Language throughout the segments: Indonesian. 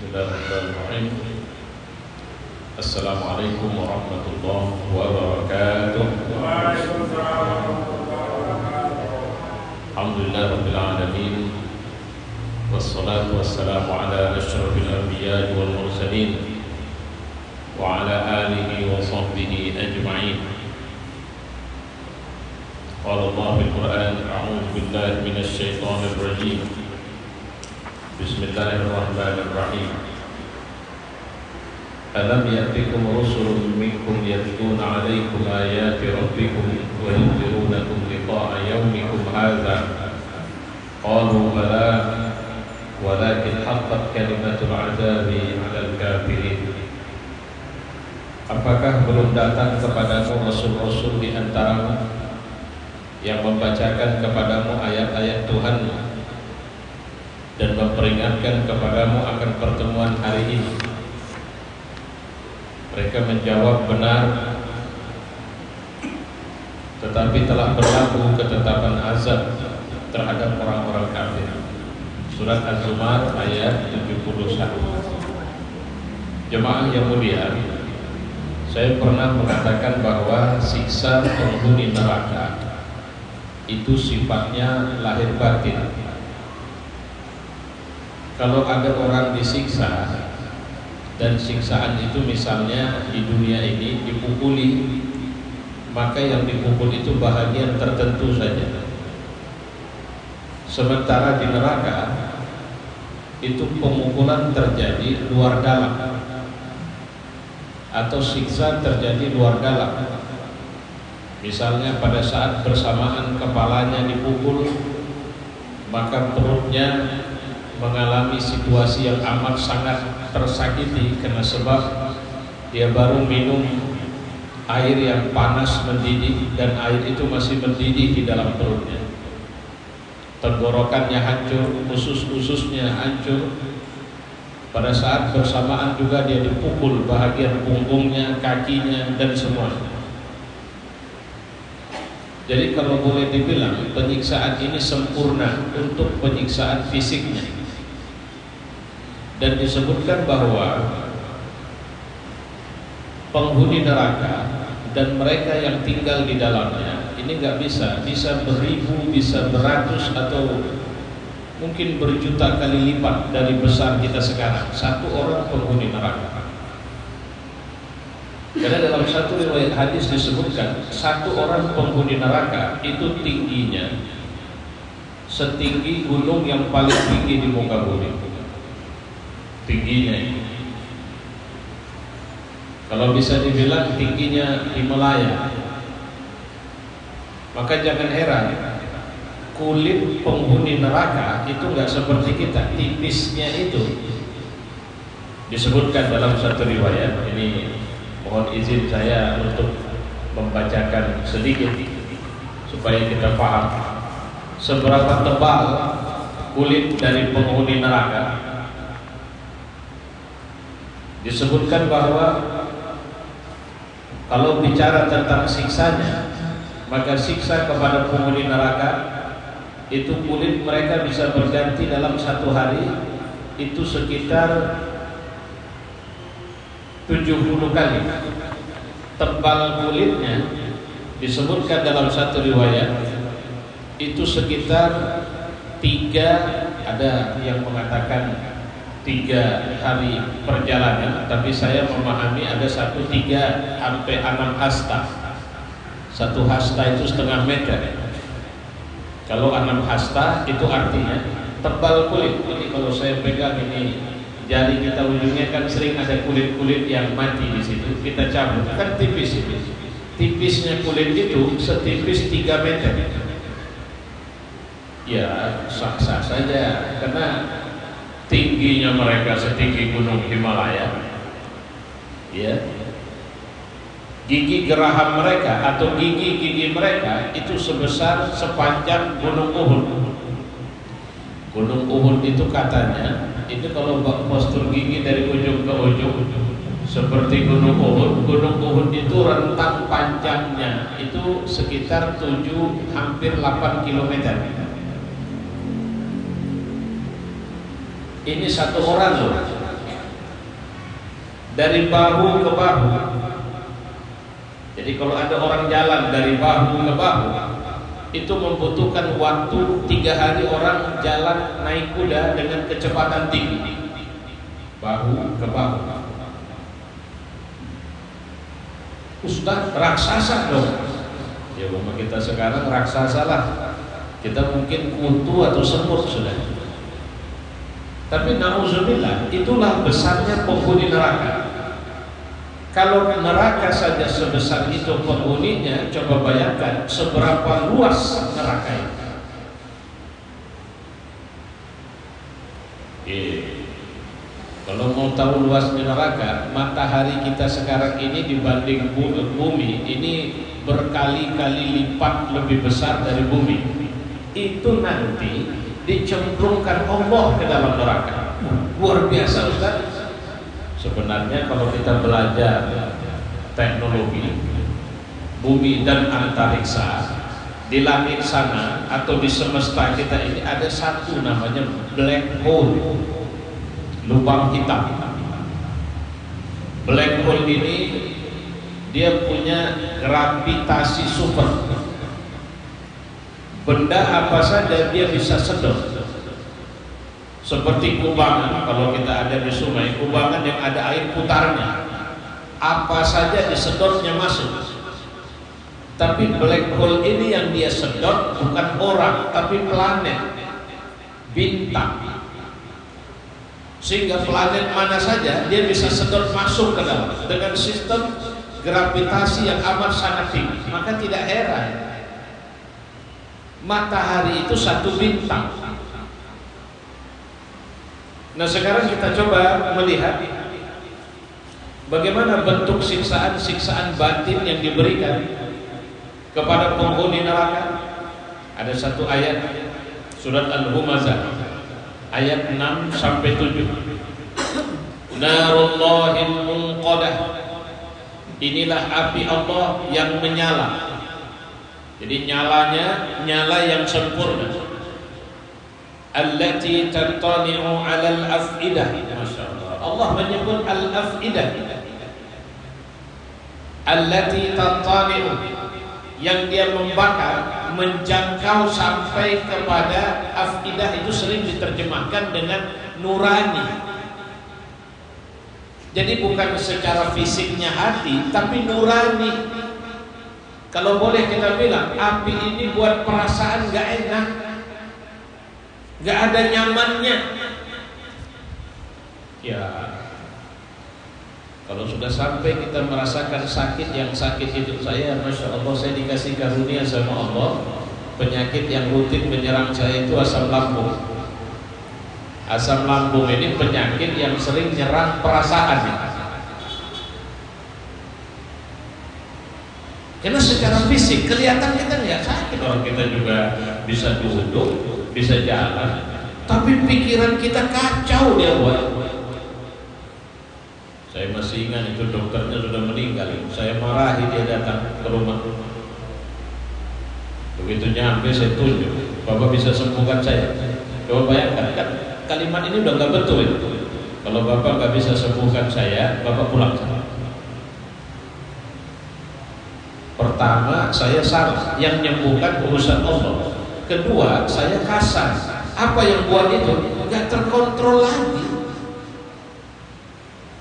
Bismillahirrahmanirrahim. Assalamualaikum warahmatullahi wabarakatuh. Alhamdulillah rabbil alamin. Wassalatu wassalamu ala asyrafil anbiya'i wal mursalin wa ala alihi wa sahbihi ajma'in. Qala Allah fil Qur'an, a'udzu billahi minasy syaithanir rajim. Bismillahirrahmanirrahim. Alam ya'tikum rusulun minkum yatluna 'alaikum ayati rabbikum wa yunzirunakum liqa'a yawmikum hadza. Qalu bala walakin haqqat kalimatul 'adzabi 'alal kafirin. Apakah belum datang kepadamu rasul-rasul di antaramu yang membacakan kepadamu ayat-ayat Tuhanmu dan memperingatkan kepadamu akan pertemuan hari ini? Mereka menjawab, benar, tetapi telah berlaku ketetapan azab terhadap orang-orang kafir. Surat Az-Zumar ayat 71. Jemaah yang mulia, saya pernah mengatakan bahwa siksa penghuni neraka itu sifatnya lahir batin. Kalau ada orang disiksa dan siksaan itu misalnya di dunia ini dipukuli, maka yang dipukul itu bahagian tertentu saja. Sementara di neraka itu pemukulan terjadi luar dalam, atau siksa terjadi luar dalam. Misalnya pada saat bersamaan kepalanya dipukul, maka perutnya mengalami situasi yang amat sangat tersakiti karena sebab dia baru minum air yang panas mendidih dan air itu masih mendidih di dalam perutnya. Tenggorokannya hancur, usus-ususnya hancur. Pada saat bersamaan juga dia dipukul bahagian punggungnya, kakinya dan semuanya. Jadi kalau boleh dibilang penyiksaan ini sempurna untuk penyiksaan fisiknya. Dan disebutkan bahwa penghuni neraka dan mereka yang tinggal di dalamnya ini nggak bisa beribu, bisa beratus atau mungkin berjuta kali lipat dari besar kita sekarang. Satu orang penghuni neraka. Karena dalam satu riwayat hadis disebutkan satu orang penghuni neraka itu tingginya setinggi gunung yang paling tinggi di muka bumi. Tingginya ini, kalau bisa dibilang tingginya Himalaya. Maka jangan heran kulit penghuni neraka itu nggak seperti kita, tipisnya itu. Disebutkan dalam satu riwayat, ini mohon izin saya untuk membacakan sedikit supaya kita paham seberapa tebal kulit dari penghuni neraka. Disebutkan bahwa kalau bicara tentang siksanya, maka siksa kepada penghuni neraka itu kulit mereka bisa berganti dalam satu hari itu sekitar 70 kali. Tebal kulitnya disebutkan dalam satu riwayat itu sekitar 3, ada yang mengatakan 3 hari perjalanan, tapi saya memahami ada 3 sampai 6 hasta. 1 hasta itu setengah meter. Kalau 6 hasta itu artinya tebal kulit. Ini kalau saya pegang ini jari kita ujungnya kan sering ada kulit-kulit yang mati di situ. Kita cabut kan tipis ini. Tipisnya kulit itu setipis 3 meter. Ya sah-sah saja karena tingginya mereka setinggi gunung Himalaya. Ya. Gigi geraham mereka atau gigi-gigi mereka itu sebesar sepanjang gunung Uhud. Gunung Uhud itu katanya, itu kalau postur gigi dari ujung ke ujung seperti gunung Uhud. Gunung Uhud itu rentang panjangnya itu sekitar 7 hampir 8 kilometer. Ini satu orang loh dari bahu ke bahu. Jadi kalau ada orang jalan dari bahu ke bahu, itu membutuhkan waktu 3 hari orang jalan naik kuda dengan kecepatan tinggi, bahu ke bahu. Ustaz, raksasa dong. Ya umpama kita sekarang raksasa lah, kita mungkin kutu atau semut sudah. Tapi na'udzubillah, itulah besarnya penghuni neraka. Kalau neraka saja sebesar itu penghuninya, coba bayangkan seberapa luas neraka itu. Kalau mau tahu luasnya neraka, matahari kita sekarang ini dibanding bumi ini berkali-kali lipat lebih besar dari bumi. Itu nanti dicemplungkan Allah ke dalam neraka. Luar biasa Ustaz. Sebenarnya kalau kita belajar teknologi bumi dan antariksa, di langit sana atau di semesta kita ini ada satu namanya black hole, lubang hitam. Black hole ini dia punya gravitasi super. Benda apa saja dia bisa sedot. Seperti kubangan, kalau kita ada di sungai, kubangan yang ada air putarnya, apa saja disedotnya masuk. Tapi black hole ini yang dia sedot bukan orang, tapi planet, bintang. Sehingga planet mana saja dia bisa sedot masuk ke dalam dengan sistem gravitasi yang amat sangat tinggi. Maka tidak heran matahari itu satu bintang. Nah sekarang kita coba melihat bagaimana bentuk siksaan-siksaan batin yang diberikan kepada penghuni neraka. Ada satu ayat surat Al-Humazah ayat 6 sampai 7. Narullahil munqadah, inilah api Allah yang menyala. Jadi nyalanya nyala yang sempurna. Allati tattali'u 'alal af'idah. Masyaallah. Allah menyebut al-af'idah. Allati tattali'u, yang dia membakar, menjangkau sampai kepada af'idah, itu sering diterjemahkan dengan nurani. Jadi bukan secara fisiknya hati, tapi nurani. Kalau boleh kita bilang, api ini buat perasaan gak enak, gak ada nyamannya. Ya, kalau sudah sampai kita merasakan sakit, yang sakit hidup saya, Masya Allah, saya dikasih karunia sama Allah. Penyakit yang rutin menyerang saya itu asam lambung. Asam lambung ini penyakit yang sering nyerang perasaan. Karena secara fisik kelihatan kita nggak sakit, orang kita juga bisa duduk, bisa jalan, tapi pikiran kita kacau dia buat. Saya masih ingat itu dokternya sudah meninggal, saya marahi dia datang ke rumah. Begitu nyampe saya tunjuk, Bapak bisa sembuhkan saya. Coba bayangkan, kan kalimat ini udah nggak betul itu. Kalau Bapak nggak bisa sembuhkan saya, Bapak pulang sana. Pertama, saya salah, yang menyembuhkan urusan Allah. Kedua, saya kasar. Apa yang buat itu? Gak terkontrol lagi.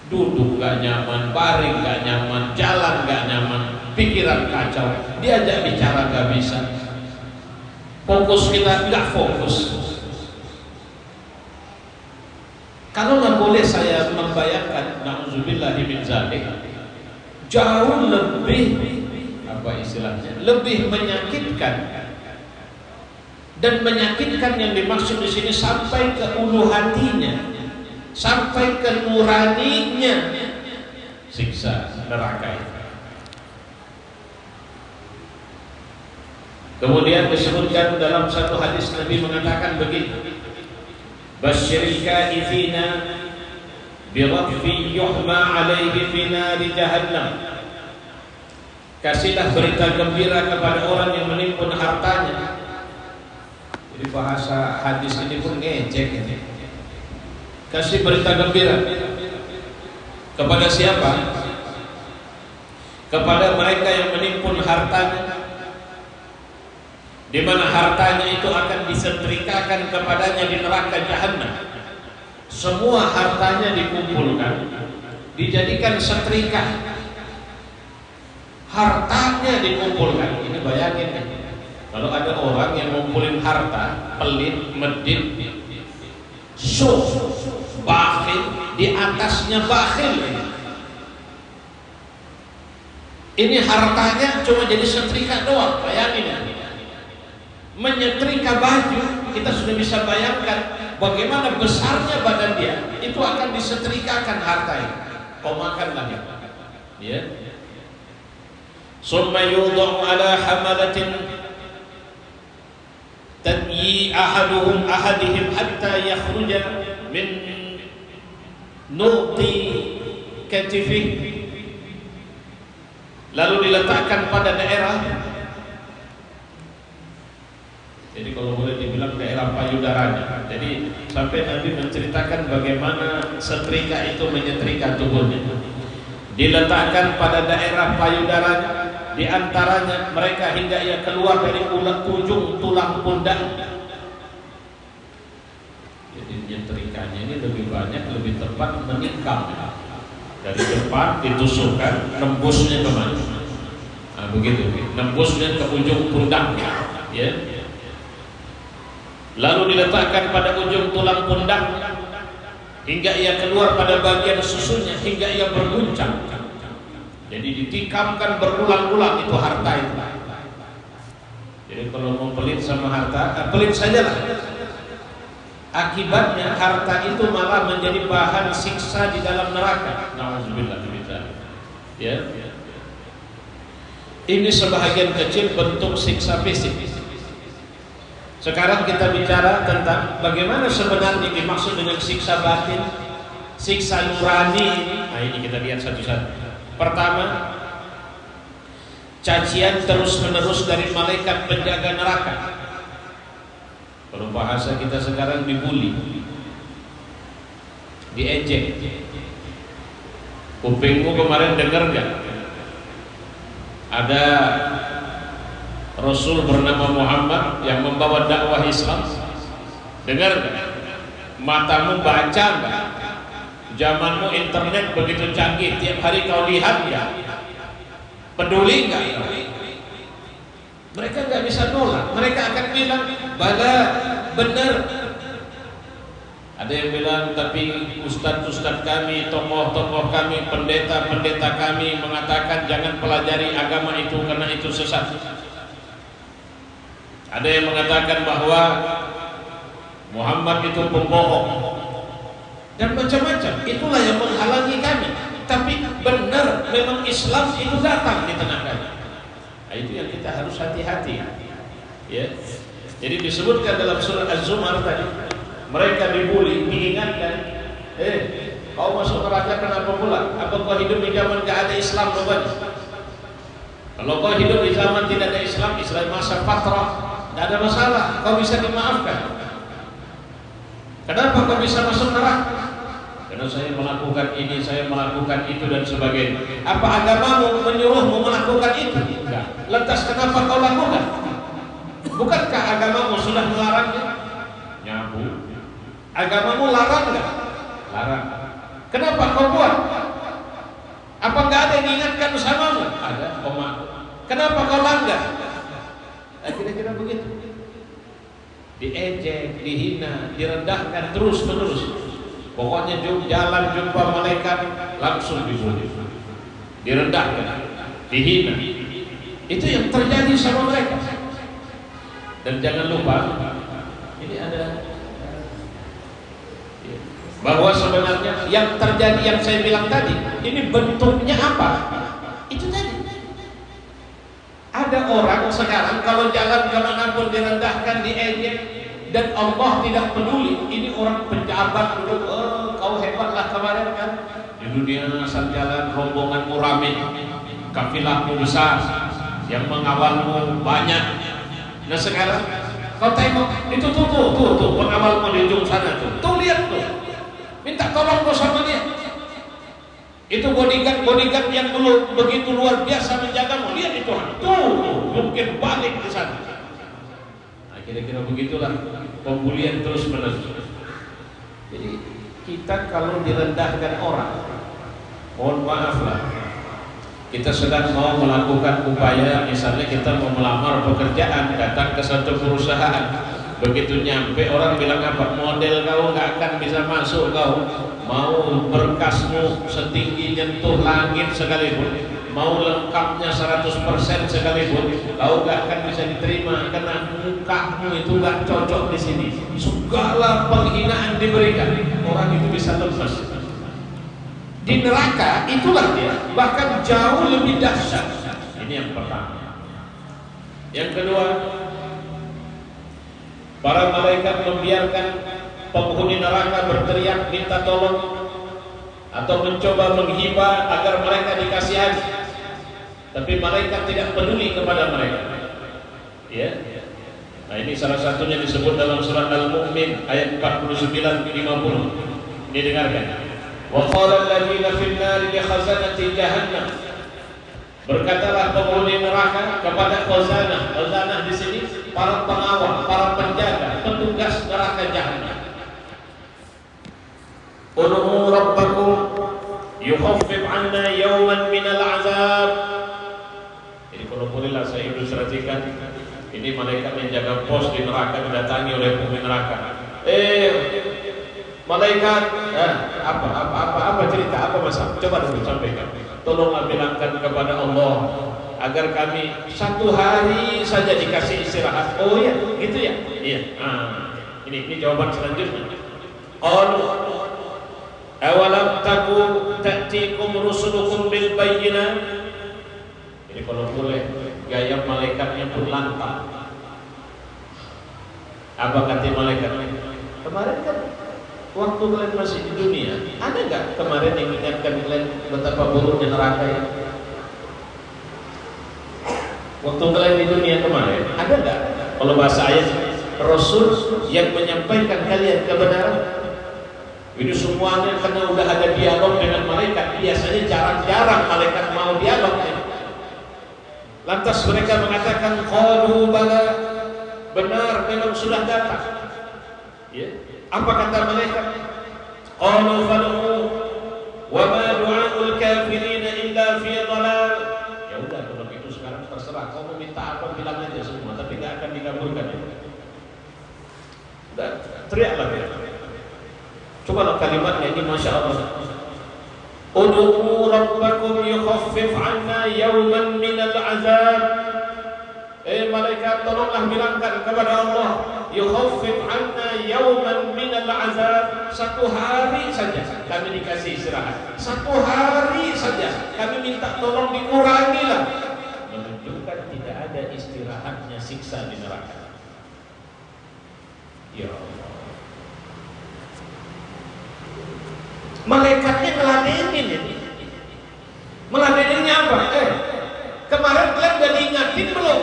Duduk gak nyaman, baring gak nyaman, jalan gak nyaman, pikiran kacau, diajak bicara gak bisa. Fokus kita gak fokus. Kalau nggak boleh saya membayangkan, na'udzubillahi min dzalik, jauh lebih apa istilahnya, lebih menyakitkan. Dan menyakitkan yang dimaksud di sini sampai ke ulu hatinya, sampai ke nuraninya, siksa neraka itu. Kemudian disebutkan dalam satu hadis, Nabi mengatakan begini, basyiril kaifina biraffi yuhma alaihi fi nari jahannam. Kasihlah berita gembira kepada orang yang menimbun hartanya. Jadi bahasa hadis ini pun ngejek ini. Kasih berita gembira Kepada siapa? Kepada mereka yang menimpun hartanya, di mana hartanya itu akan disetrikakan kepadanya di neraka jahanam. Semua hartanya dikumpulkan, dijadikan setrika. Hartanya dikumpulkan. Ini bayangin nih, kalau ada orang yang ngumpulin harta, pelit, medit, bakhil, di atasnya bakhil. Ini hartanya cuma jadi setrika doang. Bayangin ya, menyetrika baju, kita sudah bisa bayangkan bagaimana besarnya badan dia. Itu akan disetrikakan hartanya. Kau makanlah ya. Summa yudha'u ala hamalatin tadyi ahadihim hatta yakhruja min nuqti katifih, lalu diletakkan pada daerah, jadi kalau boleh dibilang daerah payudaranya. Jadi sampai Nabi menceritakan bagaimana setrika itu menyetrika tubuhnya, diletakkan pada daerah payudaranya, di antaranya mereka hingga ia keluar dari ujung tulang pundak. Jadi nyetrikanya ini lebih banyak, lebih tepat menikam. Dari depan ditusukkan, nembusnya kemana? Nah, begitu, nembusnya ke ujung pundak, ya. Lalu diletakkan pada ujung tulang pundak hingga ia keluar pada bagian susunya, hingga ia berguncang. Jadi ditikamkan berulang-ulang itu harta itu. Jadi kalau mau pelit sama harta, pelit sajalah. Akibatnya harta itu malah menjadi bahan siksa di dalam neraka. Nauzubillah min dzalik. Ya. Ini sebahagian kecil bentuk siksa fisik. Sekarang kita bicara tentang bagaimana sebenarnya dimaksud dengan siksa batin, siksa nurani. Nah, ini kita lihat satu-satu. Pertama, cacian terus-menerus dari malaikat penjaga neraka. Kalau bahasa kita sekarang dibully, diejek. Kupingmu kemarin dengar gak? Ada Rasul bernama Muhammad yang membawa dakwah Islam. Dengar gak? Matamu baca gak? Zamanmu internet begitu canggih, tiap hari kau lihat ya. Peduli nggak? Mereka nggak bisa nolak. Mereka akan bilang, bala, benar. Ada yang bilang, tapi ustadz-ustadz kami, tokoh-tokoh kami, pendeta-pendeta kami mengatakan jangan pelajari agama itu karena itu sesat. Ada yang mengatakan bahwa Muhammad itu pembohong dan macam-macam. Itulah yang menghalangi kami. Tapi benar, memang Islam itu datang di tengah kami. Nah, itu yang kita harus hati-hati. Ya. Jadi disebutkan dalam surah Az-Zumar tadi, mereka dibully, diingatkan, kau masuk neraka kenapa pula? Apa kau hidup di zaman gak ada Islam rupanya? Kalau kau hidup di zaman tidak ada Islam, Islam masa fatrah, gak ada masalah, kau bisa dimaafkan. Kenapa kau bisa masuk neraka? Karena saya melakukan ini, saya melakukan itu dan sebagainya. Apa agamamu menyuruhmu melakukan itu? Enggak. Lantas kenapa kau lakukan? Bukankah agamamu sudah melarangnya? Nyabu. Agamamu larang enggak? Larang. Kenapa kau buat? Apa enggak ada yang diingatkan bersamamu? Ada, Oma. Kenapa kau langgar? Kira-kira begitu. Diejek, dihina, direndahkan terus-menerus. Pokoknya jalan jumpa malaikat langsung dibunuh, direndahkan, dihina. Itu yang terjadi sama mereka. Dan jangan lupa, ini ada bahwa sebenarnya yang terjadi yang saya bilang tadi, ini bentuknya apa? Itu tadi. Ada orang sekarang kalau jalan kemanapun direndahkan, diejek, dan Allah tidak peduli. Ini orang pejabat dulu, kau hebatlah kemarin kan, di dunia asal jalan rombonganmu rame, kafilahmu besar, yang mengawalmu banyak. Nah sekarang kau tengok itu tuh pengawalmu di ujung sana tuh lihat tuh, minta tolong kau sama dia. bodyguard yang dulu begitu luar biasa menjagamu, lihat itu tuh mungkin balik ke sana. Nah, kira-kira begitulah pembulian terus menerus. Jadi kita kalau direndahkan orang, mohon maaf lah, kita sedang mau melakukan upaya, misalnya kita mau melamar pekerjaan, datang ke satu perusahaan, begitu nyampe orang bilang apa, model kau nggak akan bisa masuk, kau mau berkasmu setinggi nyentuh langit sekalipun, mau lengkapnya 100% sekalipun, kau nggak akan bisa diterima karena mukamu itu nggak cocok di sini. Segala penghinaan diberikan, orang itu bisa lepas. Di neraka itulah dia, bahkan jauh lebih dahsyat. Ini yang pertama. Yang kedua, para malaikat membiarkan penghuni neraka berteriak minta tolong atau mencoba menghibah agar mereka dikasihani, tapi malaikat tidak peduli kepada mereka. Ya. Nah, ini salah satunya disebut dalam surat Al-Mu'min ayat 49-50. Ini dengarkan. Wa qala alladziina fin naari li khazanati jahannam. Berkatalah penghuni neraka kepada khazanah. Khazanah di sini para pengawal, para penjaga, petugas neraka jahannam. Ud'u rabbakum yukhaffif 'anna yawman minal 'adzab. Jadi kalau bolehlah saya ilustrasikan, ini malaikat yang jaga pos di neraka didatangi oleh penghuni neraka. Malaikat, apa cerita, apa masalah? Coba dulu sampaikan. Tolonglah bilangkan kepada Allah agar kami satu hari saja dikasih istirahat. Oh ya, gitu ya? Iya. Ini jawaban selanjutnya. Qalu awalam taku ta'tikum rusulukum bil bayyinat. Ini kalau boleh gaya malaikatnya pun lantang. Apa kata malaikatnya? Kemarin kan waktu kalian masih di dunia, ada nggak kemarin yang mengingatkan kalian betapa buruknya neraka ya? Waktu kalian di dunia kemarin, ada nggak? Kalau bahasa ayat, Rasul yang menyampaikan kalian kebenaran. Ini semuanya karena udah ada dialog dengan malaikat. Biasanya jarang-jarang malaikat mau dialog. Lantas mereka mengatakan, qalu bala, benar memang sudah datang. Ya. Apa kata malaikat? Qalu fad'u wa ma du'aul kafirin illa fi dhalal. Ya udah, kalau begitu sekarang terserah kau mau minta apa, bilang aja semua, tapi enggak akan dikabulkan ya. Udah, teriaklah dia. Coba kalimatnya ini, Masya Allah. Ud'u rabbakum yukhaffif 'anna yawman minal 'adzab. Malaikat, tolonglah bilangkan kepada Allah, yukhaffif 'anna yawman minal 'adzab. Satu hari saja kami dikasih istirahat. Satu hari saja kami minta tolong dikurangilah. Menunjukkan tidak ada istirahatnya siksa di neraka. Ya Allah. Malaikatnya ngeladenin ini. Meladeninnya apa? Kemarin kalian udah diingatin belum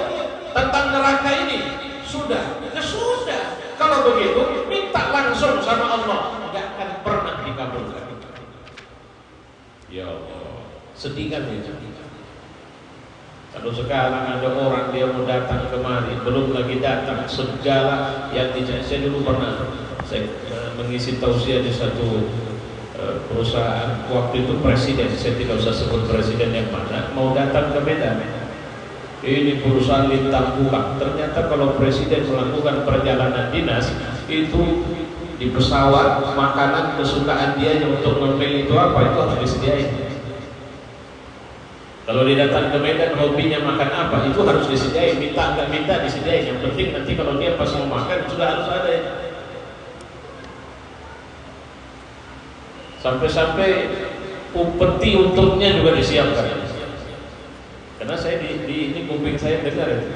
tentang neraka ini? Sudah. Ya sudah. Kalau begitu minta langsung sama Allah, nggak akan pernah dikabulkan. Ya Allah, sedih kan ya? Kalau sekarang ada orang dia mau datang kemari, belum lagi datang, segala yang saya dulu pernah saya mengisi tausiah di satu perusahaan, waktu itu presiden, saya tidak usah sebut presiden yang mana, mau datang ke Medan. Ini perusahaan lintang buka. Ternyata kalau presiden melakukan perjalanan dinas, itu di pesawat makanan kesukaan dia untuk memilih itu apa, itu harus disediain. Kalau dia datang ke Medan, hobinya makan apa, itu harus disediain. Minta nggak minta disediain. Yang penting nanti kalau dia pas mau makan sudah harus ada ya. Sampai-sampai peti untuknya juga disiapkan. Karena saya di kuping saya dengar itu.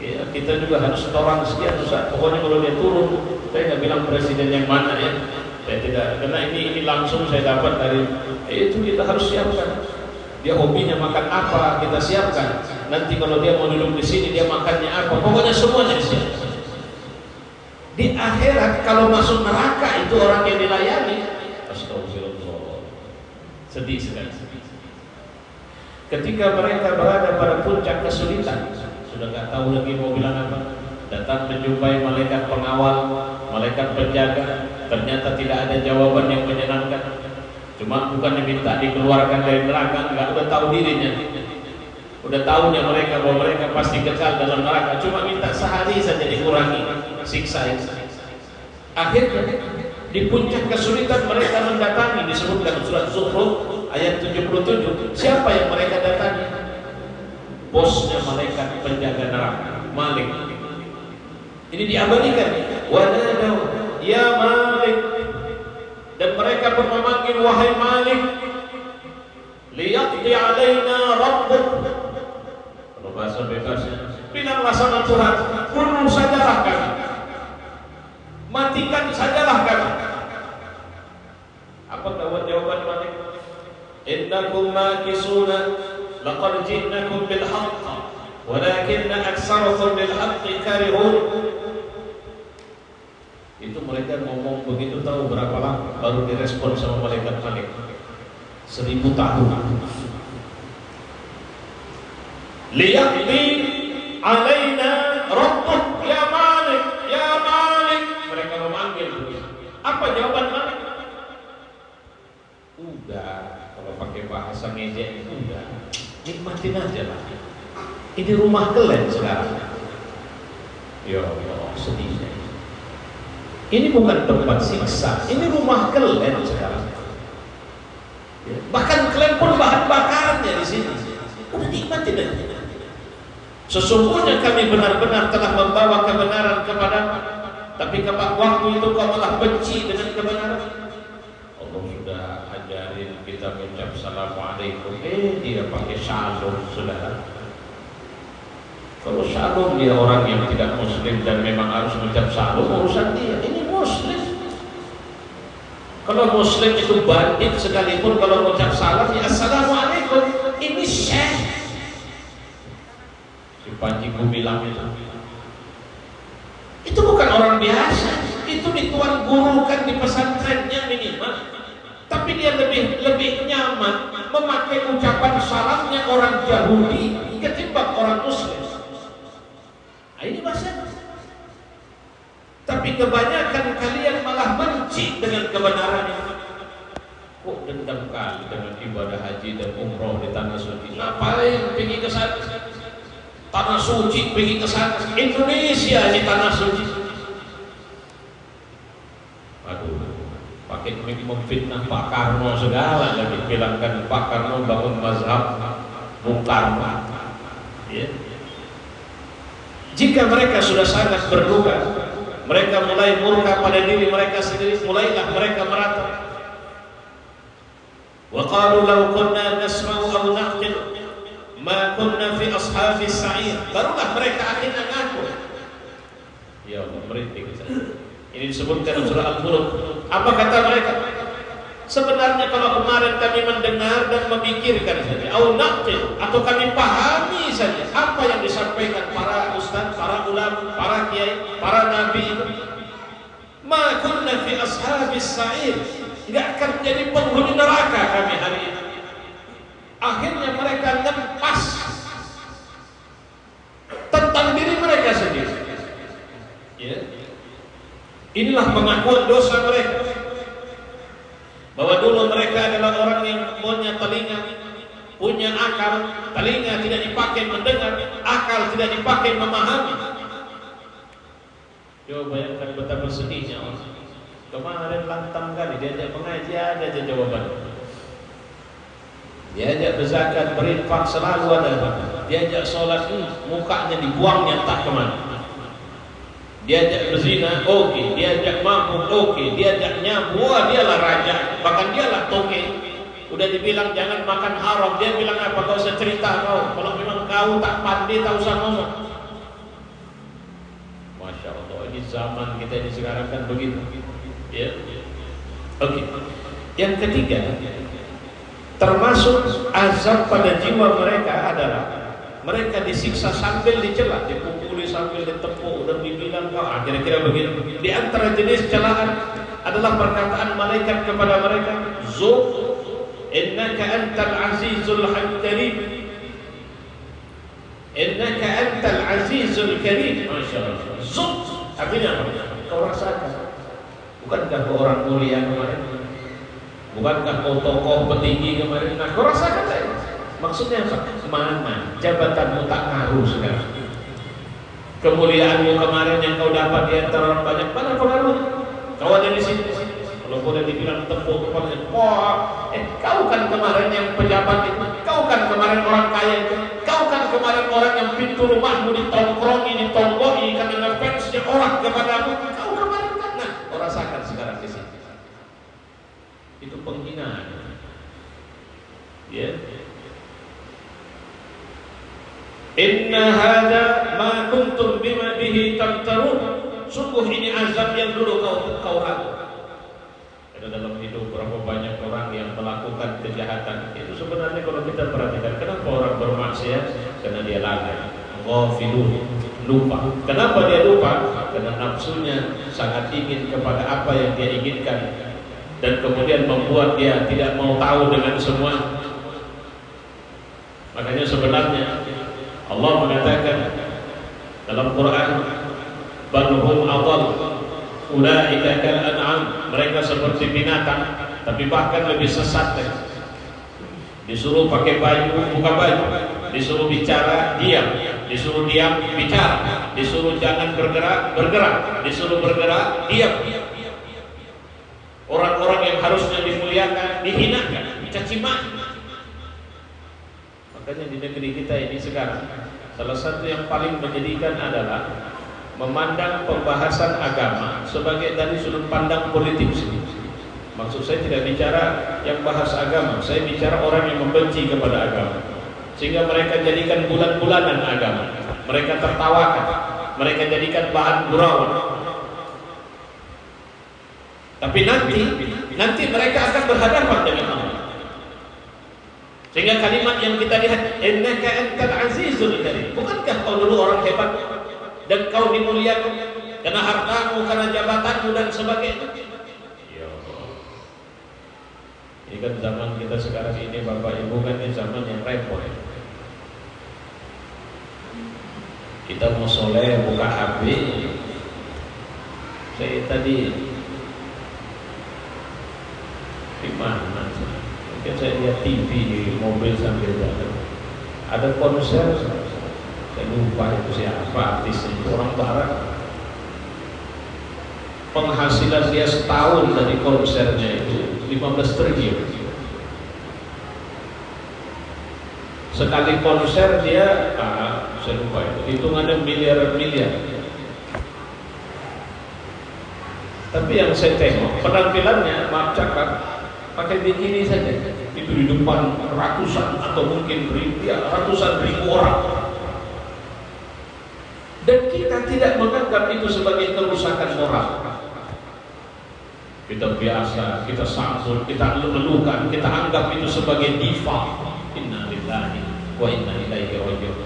Ya, kita juga harus setoran sekian Ustaz. Pokoknya kalau dia turun, saya nggak bilang presiden yang mana ya. Saya tidak, karena ini langsung saya dapat dari itu kita harus siapkan. Dia hobinya makan apa, kita siapkan. Nanti kalau dia mau duduk di sini dia makannya apa, pokoknya semuanya disiapkan. Di akhirat kalau masuk neraka itu orang yang dilayani. Sedih sekali. Ketika mereka berada pada puncak kesulitan, sudah nggak tahu lagi mau bilang apa, datang menjumpai malaikat pengawal, malaikat penjaga. Ternyata tidak ada jawaban yang menyenangkan. Cuma bukan diminta dikeluarkan dari neraka, nggak, udah tahu dirinya, udah tahunya mereka bahwa mereka pasti kekal dalam neraka. Cuma minta sehari saja dikurangi siksa itu. Akhirnya di puncak kesulitan mereka mendatangi, disebutkan surat Zukhruf ayat 77. Siapa yang mereka datangi? Bosnya malaikat penjaga neraka, Malik. Ini diabadikan. Wanadaw ya Malik, dan mereka pun memanggil, wahai Malik, liyaqdi alaina rabbuk. Kalau bahasa bebasnya, bilanglah sama Tuhan, bunuh sajalah kami, matikan sajalah kami. Apa jawaban Malik? Innakum makisuna laqad ji'nakum bil haqq walakinna aktsarakum lil haqqi karihun. Itu mereka ngomong begitu, tahu berapa lama baru direspon sama malaikat Malik? 1000 tahun. Liyaqdi alaina rabbuk ya Malik, ya Malik. Mereka memanggil. Apa jawaban Malik? Udah, kalau pakai bahasa ngejek, udah, nikmatin aja lah. Ini rumah kalian sekarang. Ya Allah, sedihnya. Ini bukan tempat siksa, ini rumah kalian sekarang. Ya. Bahkan kalian pun bahan bakarnya di sini. Udah nikmatin aja. Sesungguhnya kami benar-benar telah membawa kebenaran kepadamu, tapi waktu itu kau malah benci dengan kebenaran. Allah sudah ajarin kita mengucap assalamualaikum, dia pakai shalom, saudara. Kalau shalom dia orang yang tidak muslim dan memang harus mengucap shalom, urusan dia. Ini muslim. Kalau muslim itu bandit sekalipun kalau mengucap salam ya assalamualaikum. Ini syekh. Si Panji bilang itu bukan orang biasa. Itu dituan gurukan di pesantrennya minimal. Tapi dia lebih nyaman memakai ucapan salamnya orang Yahudi ketimbang orang muslim. Ini bahasa. Tapi kebanyakan kalian malah benci dengan kebenaran ini. Kok dendam kali dengan ibadah haji dan umroh di tanah suci? Ngapain pergi ke sana? Tanah suci pergi ke sana. Indonesia di tanah suci. Aduh, pakai memfitnah Pak Karno segala lagi. Bilangkan Pak Karno bangun mazhab Bung Karno. Ya. Jika mereka sudah sangat berduka, mereka mulai murka pada diri mereka sendiri, mulailah mereka merata. Wa qalu law kunna nasma'u aw na'qil ma kunna fi ashabis sa'ir. Barulah mereka akhirnya ngaku. Ya Allah, merintih. Ini disebutkan dalam surah Al-Mulk. Apa kata mereka? Sebenarnya kalau kemarin kami mendengar dan memikirkan saja, au naqil, atau kami pahami saja apa yang disampaikan para ustaz, para ulama, para kiai, para nabi itu, ma kunna fi ashabis sa'ir, enggak akan menjadi penghuni neraka kami hari ini. Akhirnya mereka ngempas tentang diri mereka sendiri. Ya. Inilah pengakuan dosa mereka. Bahwa dulu mereka adalah orang yang punya telinga, punya akal, telinga tidak dipakai mendengar, akal tidak dipakai memahami. Coba bayangkan betapa sedihnya orang. Kemarin lantang kali diajak mengaji ada aja jawaban. Diajak berzakat, berinfak selalu ada. Diajak sholat, mukanya dibuangnya tak kemana. Diajak berzina, oke. Diajak mabuk, oke. Diajak nyabu, dialah raja. Bahkan dialah toke. Udah dibilang jangan makan haram, dia bilang apa? Kau usah cerita kau. Kalau memang kau tak pandai, tak usah ngomong. Masya Allah, ini zaman kita ini sekarang kan begitu. Ya, oke. Yang ketiga, termasuk azab pada jiwa mereka adalah mereka disiksa sambil dicela, dipukuli sambil ditepuk dan dibilang kau, kira-kira begitu. Di antara jenis celaan adalah perkataan malaikat kepada mereka, Zuq innaka antal azizul karim, innaka antal azizul karim. Masya Allah. Zul artinya apa? Kau rasakan. Bukankah kau orang mulia kemarin? Bukankah kau tokoh petinggi kemarin? Nah, kau rasakan saya. Maksudnya apa? Mana jabatanmu tak ngaruh sekarang? Kemuliaanmu kemarin yang kau dapat di antara orang banyak, mana pengaruhnya? Kau ada di sini. Kalau boleh dibilang tepuk kepalanya, wah, kau kan kemarin yang pejabat itu, kau kan kemarin orang kaya itu, kau kan kemarin orang yang pintu rumahmu ditongkrongi, ditonggongi karena fansnya orang kepadamu, kau kemarin kan? Nah, kau rasakan sekarang di sini. Itu penghinaan. Ya. Inna hadza ma kuntum bima bihi tamtarun. Sungguh ini azab yang dulu kau ragu. Ada dalam hidup berapa banyak orang yang melakukan kejahatan. Itu sebenarnya kalau kita perhatikan, kenapa orang bermaksiat? Karena dia lalai, ghafilun, lupa. Kenapa dia lupa? Karena nafsunya sangat ingin kepada apa yang dia inginkan, dan kemudian membuat dia tidak mau tahu dengan semua. Makanya sebenarnya Allah mengatakan dalam Quran, bal hum adall ulaika kal an'am, mereka seperti binatang tapi bahkan lebih sesat. Disuruh pakai baju buka baju, disuruh bicara diam, disuruh diam bicara, disuruh jangan bergerak bergerak, disuruh bergerak diam. Orang-orang yang harusnya dimuliakan dihinakan, dicaci maki. Makanya di negeri kita ini sekarang salah satu yang paling menyedihkan adalah memandang pembahasan agama sebagai dari sudut pandang politik. Maksud saya tidak bicara yang bahas agama, saya bicara orang yang membenci kepada agama, sehingga mereka jadikan bulan-bulanan agama, mereka tertawakan, mereka jadikan bahan gurauan. Tapi nanti mereka akan berhadapan dengan Allah. Sehingga kalimat yang kita lihat, innaka antal azizul karim, bukankah kau dulu orang hebat dan kau dimuliakan karena hartamu, karena jabatanmu dan sebagainya? Ya Allah. Ini kan zaman kita sekarang ini, Bapak Ibu, kan ini zaman yang repot. Kita mau soleh buka HP. Saya tadi di mana? Mungkin saya lihat TV di mobil sambil jalan. Ada konser, saya lupa itu siapa artisnya, orang barat. Penghasilan dia setahun dari konsernya itu 15 triliun. Sekali konser dia, saya lupa itu, hitungannya miliar-miliar. Tapi yang saya tengok penampilannya, maaf cakap, pakai bikini saja, itu di depan ratusan atau mungkin ratusan ribu orang. Dan kita tidak menganggap itu sebagai kerusakan moral. Kita biasa, kita sambut, kita lelukan, kita anggap itu sebagai diva. Inna lillahi wa inna ilaihi raji'un.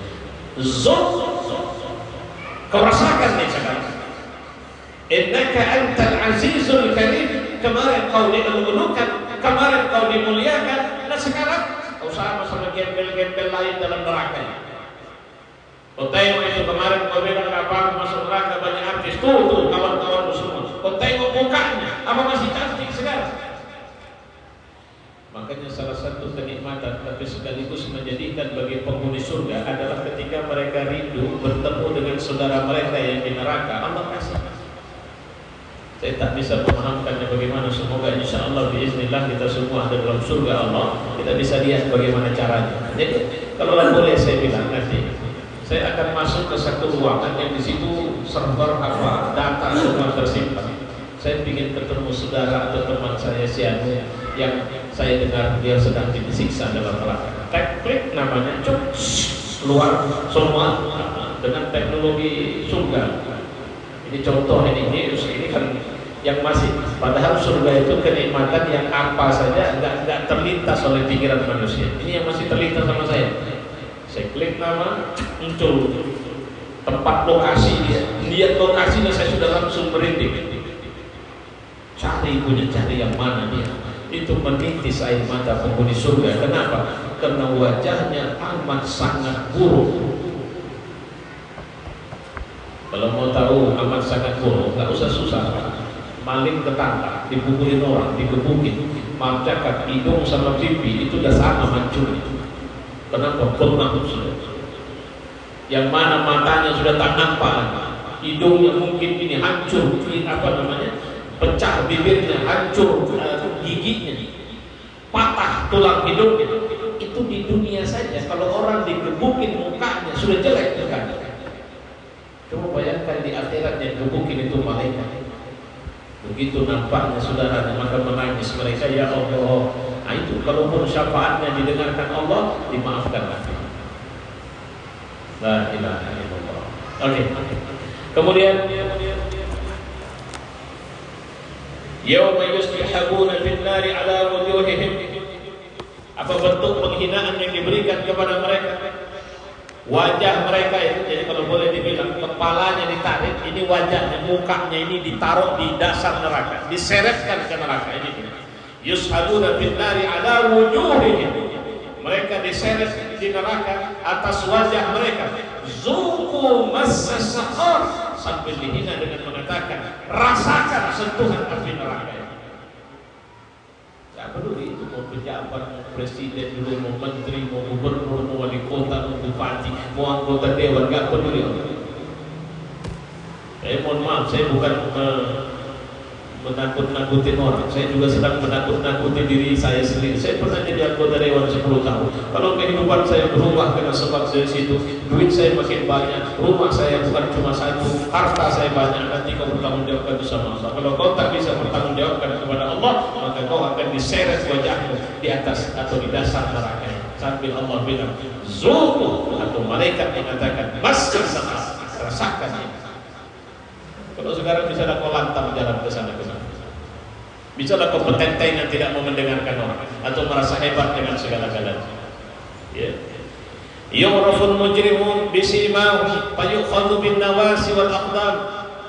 Kau rasakan nih sekarang. Innaka antal azizul karim. Kemarin kau dilelukan, kemarin kau dimuliakan, nah sekarang kau sama gembel-gembel lain dalam neraka. Kau tengok itu kemarin kau bilang apa masuk neraka banyak artis, tuh kawan-kawan semua. Kau tengok mukanya, apa masih cantik sekarang? Makanya salah satu kenikmatan tapi sekaligus menjadikan bagi penghuni surga adalah ketika mereka rindu bertemu dengan saudara mereka yang di neraka. Allah kasih. Saya tak bisa memahamkannya bagaimana. Semoga insya Allah biiznillah kita semua ada dalam surga Allah, kita bisa lihat bagaimana caranya. Jadi kalau boleh saya bilang nanti saya akan masuk ke satu ruangan yang di situ server apa data semua tersimpan. Saya ingin ketemu saudara atau teman saya Sianu yang saya dengar dia sedang disiksa dalam neraka. Klik namanya, cuk, keluar semua dengan teknologi surga. Ini contoh ini kan yang masih, padahal surga itu kenikmatan yang apa saja nggak terlintas oleh pikiran manusia. Ini yang masih terlintas sama saya. Saya klik nama, muncul tempat lokasi dia. Lihat lokasinya saya sudah langsung merinding. Cari yang mana dia. itu menitis air mata penghuni surga. Kenapa? Karena wajahnya amat sangat buruk. Kalau mau tahu amat sangat buruk, nggak usah susah. Maling ketangkap, dipukulin orang, digebukin, marcakan hidung sama pipi itu udah sama hancurnya. Kenapa? Bengkak sudah. Yang mana matanya sudah tak nampak, hidungnya mungkin ini hancur, pecah bibirnya, hancur giginya, patah tulang hidungnya. Itu di dunia saja. Kalau orang digebukin mukanya sudah jelek kan? Coba bayangkan di akhirat yang gebukin itu malaikat. Begitu nampaknya saudaranya, maka menangis mereka, ya Allah. Nah itu kalaupun syafaatnya didengarkan Allah, dimaafkanlah. La ilaha illallah. Oke. Kemudian yauma yusbihabuna fin nari ala wujuhihim. Apa bentuk penghinaan yang diberikan kepada mereka? Wajah mereka itu, jadi kalau boleh dibilang kepalanya ditarik, ini wajahnya, mukanya ini ditaruh di dasar neraka, diseretkan ke neraka ini. Yushabuna bin nari ala wujuhihim. Mereka diseret di neraka atas wajah mereka. Zuqu massa saqar, sampai dihina dengan mengatakan rasakan sentuhan api neraka. Tidak peduli itu mau pejabat, mau presiden, dulu mau menteri, mau gubernur, mau wali kota, mau bupati, mau anggota dewan, tidak peduli. Mohon maaf, saya bukan menakut-nakutin orang. Saya juga sedang menakut-nakuti diri saya sendiri. Saya pernah jadi anggota dewan 10 tahun. Kalau kehidupan saya berubah karena sebab dari situ, duit saya makin banyak, rumah saya bukan cuma satu, harta saya banyak, nanti kau bertanggung jawabkan bersama Allah. Kalau kau tak bisa bertanggung jawabkan kepada Allah, maka kau akan diseret wajahmu di atas atau di dasar neraka. Sambil Allah bilang, zuqu, atau malaikat mengatakan, masjid sama, rasakan ini. Kalau sekarang bisa ada kau lantam jalan ke sana ke sana, bisa ada kompeten yang tidak mau mendengarkan orang atau merasa hebat dengan segala-galanya. Ya. Yu'raful mujrimun bisimahum fayukhadhu bin nawasi wal aqdam.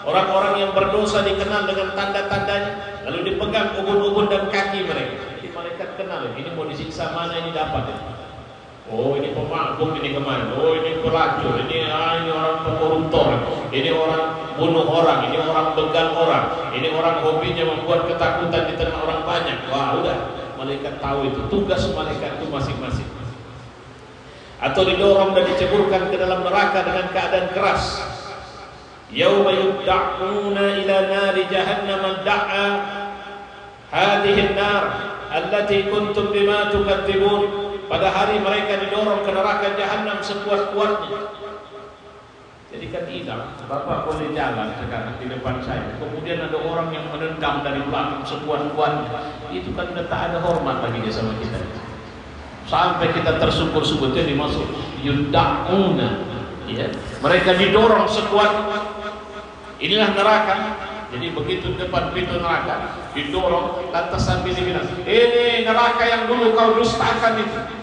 Orang-orang yang berdosa dikenal dengan tanda-tandanya, lalu dipegang ubun-ubun dan kaki mereka. Jadi malaikat kenal, ini mau disiksa mana ini dapat. Oh ini pemabuk, ini kemana? Oh ini pelacur, ini orang pemuruntor, ini orang bunuh orang, ini orang begal orang, ini orang hobinya membuat ketakutan di tengah orang banyak. Wah udah, malaikat tahu itu, tugas malaikat itu masing-masing. Atau didorong dan diceburkan ke dalam neraka dengan keadaan keras. Yauma yud'auna ila nari jahannam da'a hadhihi an-nar allati kuntum bima tukadzibun. Pada hari mereka didorong ke neraka jahanam sekuat-kuatnya. Jadi kan hilang, Bapak boleh jalan sekarang di depan saya, kemudian ada orang yang menendang dari belakang sekuat-kuatnya, itu kan udah tak ada hormat lagi dia sama kita. Sampai kita tersungkur-sungkur, jadi masuk yud'auna, ya. Mereka didorong sekuat. Inilah neraka. Jadi begitu depan pintu neraka didorong, lantas sambil dibilang, ini neraka yang dulu kau dustakan itu.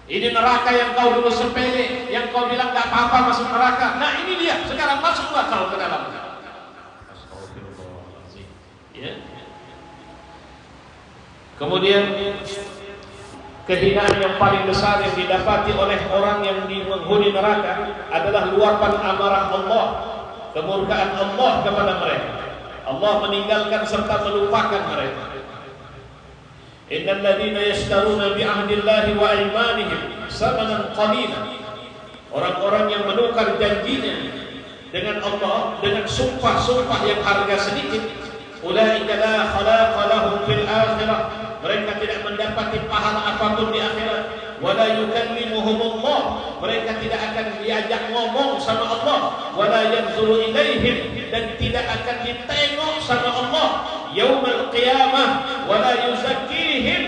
Ini neraka yang kau dulu sepele, yang kau bilang gak apa-apa masuk neraka. Nah ini dia, sekarang masuklah kau ke dalam. Astagfirullahaladzim. Ya. Kemudian kehinaan yang paling besar yang didapati oleh orang yang menghuni neraka adalah luapan amarah Allah, kemurkaan Allah kepada mereka. Allah meninggalkan serta melupakan mereka. Innal ladzina yashtaruna bi ahdillahi wa aymanihim samanan qalila. Orang-orang yang menukar janjinya dengan Allah dengan sumpah-sumpah yang harga sedikit, ulaika la khalaqa lahum fil akhirah. Mereka tidak mendapati pahala apapun di akhirat. Wala yukallimuhumullah, mereka tidak akan diajak ngomong sama Allah. Wala yanzuru ilaihim, dan tidak akan ditengok sama Allah yaumul qiyamah. Wala yuzakkihim,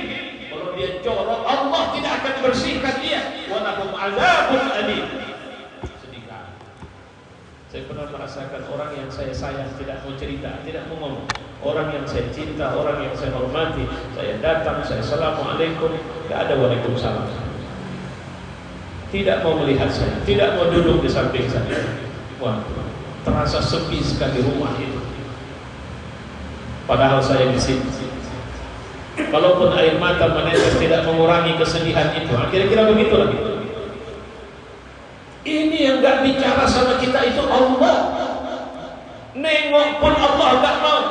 kalau dia jorok Allah tidak akan bersihkan dia. Walahum azabun alim. Sedih kali. Saya pernah merasakan orang yang saya sayang tidak mau cerita, tidak mau ngomong. Orang yang saya cinta, orang yang saya hormati, saya datang, saya assalamualaikum, tidak ada waalaikumsalam. Tidak mau melihat saya, tidak mau duduk di samping saya. Wah, terasa sepi sekali rumah itu. Padahal saya di sini. Kalaupun air mata menetes tidak mengurangi kesedihan itu. Kira-kira begitu lagi. Ini yang gak bicara sama kita itu Allah. Nengok pun Allah gak mau.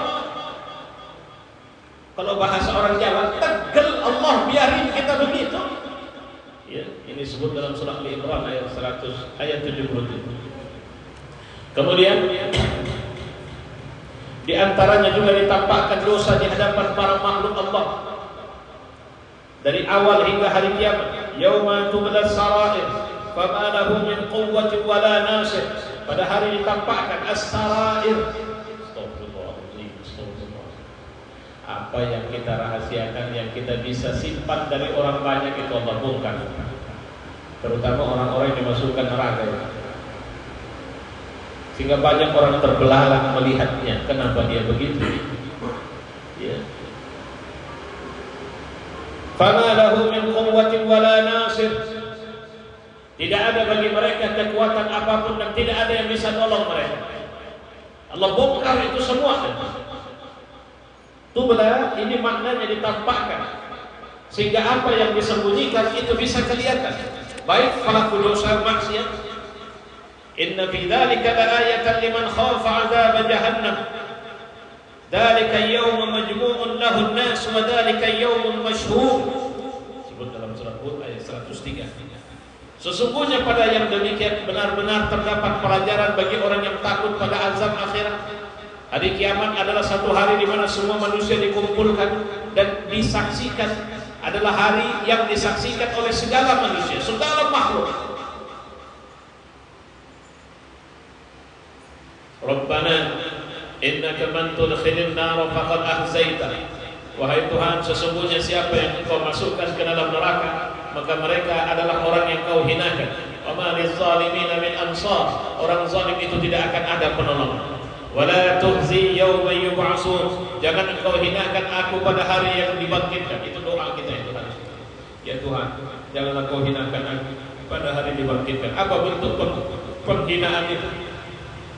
Kalau bahasa orang Jawa, tegel Allah biarin kita begitu. Ya, ini disebut dalam surah Al-Imran ayat 77. Kemudian di antaranya juga ditampakkan dosa di hadapan para makhluk Allah. Dari awal hingga hari kiamat, yauma tublas sarair, fama lahu min quwwatin wala nasir. Pada hari ditampakkan as-sarair. Apa yang kita rahasiakan, yang kita bisa simpan dari orang banyak itu Allah bongkar. Terutama orang-orang yang dimasukkan neraka. Sehingga banyak orang terbelalak melihatnya. Kenapa dia begitu? Ya. Fama lahu min quwwatin wala nasir. Tidak ada bagi mereka kekuatan apapun dan tidak ada yang bisa nolong mereka. Allah bongkar itu semua. Tubla ini maknanya ditampakkan sehingga apa yang disembunyikan itu bisa kelihatan. Baik pelaku dosa maksiat. Inna fi dzalika laayatan liman khafa 'adzab jahannam. Dzalika yawmun majmu'un lahu an-nas wa dzalika yawmun mashhur. Sebut dalam surah Hud ayat 103. Sesungguhnya pada yang demikian benar-benar terdapat pelajaran bagi orang yang takut pada azab akhirat. Hari kiamat adalah satu hari di mana semua manusia dikumpulkan dan disaksikan. Adalah hari yang disaksikan oleh segala manusia, segala makhluk. Rabbana innaka man tudkhilin nar faqad ahzaita. Wahai Tuhan, sesungguhnya siapa yang Engkau masukkan ke dalam neraka, maka mereka adalah orang yang Kau hinakan. Wa ma lizzalimin min ansar. Orang zalim itu tidak akan ada penolong. Wala tuhzi yawma yub'atsun. Jangan Engkau hinakan aku pada hari yang dibangkitkan. Itu doa kita itu harus. Ya Tuhan, janganlah Kau hinakan aku pada hari dibangkitkan. Apa bentuk penghinaan itu?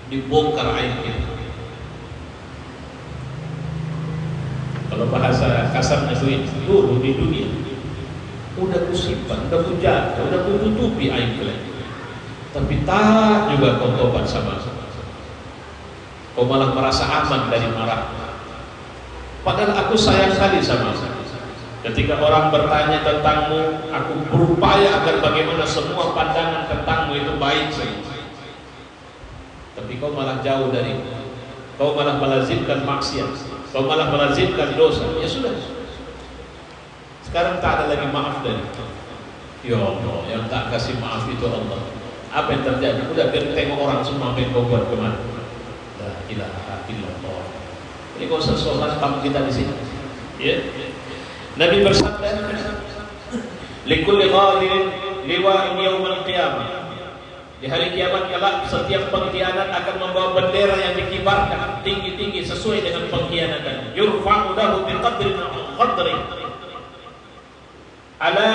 Dibongkar aib kita. Kalau bahasa kasarnya itu dulu di dunia udah kusimpan, udah kujaga, udah kututupi aib kalian. Tapi tak juga kau tobat sama-sama. Kau malah merasa aman dari marah. Padahal aku sayang sekali sama. Ketika orang bertanya tentangmu, aku berupaya agar bagaimana semua pandangan tentangmu itu baik saja. Tapi kau malah jauh dari. Kau malah melazimkan maksiat. Kau malah melazimkan dosa. Ya sudah. Sekarang tak ada lagi maaf dari. Ya Allah, yang tak kasih maaf itu Allah. Apa yang terjadi? Udah tengok orang semua yang kau buat kemana. La ilaha illallah. Ini kau sesuatu tamu kita di sini. Ya. Nabi bersabda, "Likulli ghadirin liwa'in yaumil qiyamah." Di hari kiamat kelak setiap pengkhianat akan membawa bendera yang dikibarkan tinggi-tinggi sesuai dengan pengkhianatan. Yurfa'u lahu biqadri qadri. Ala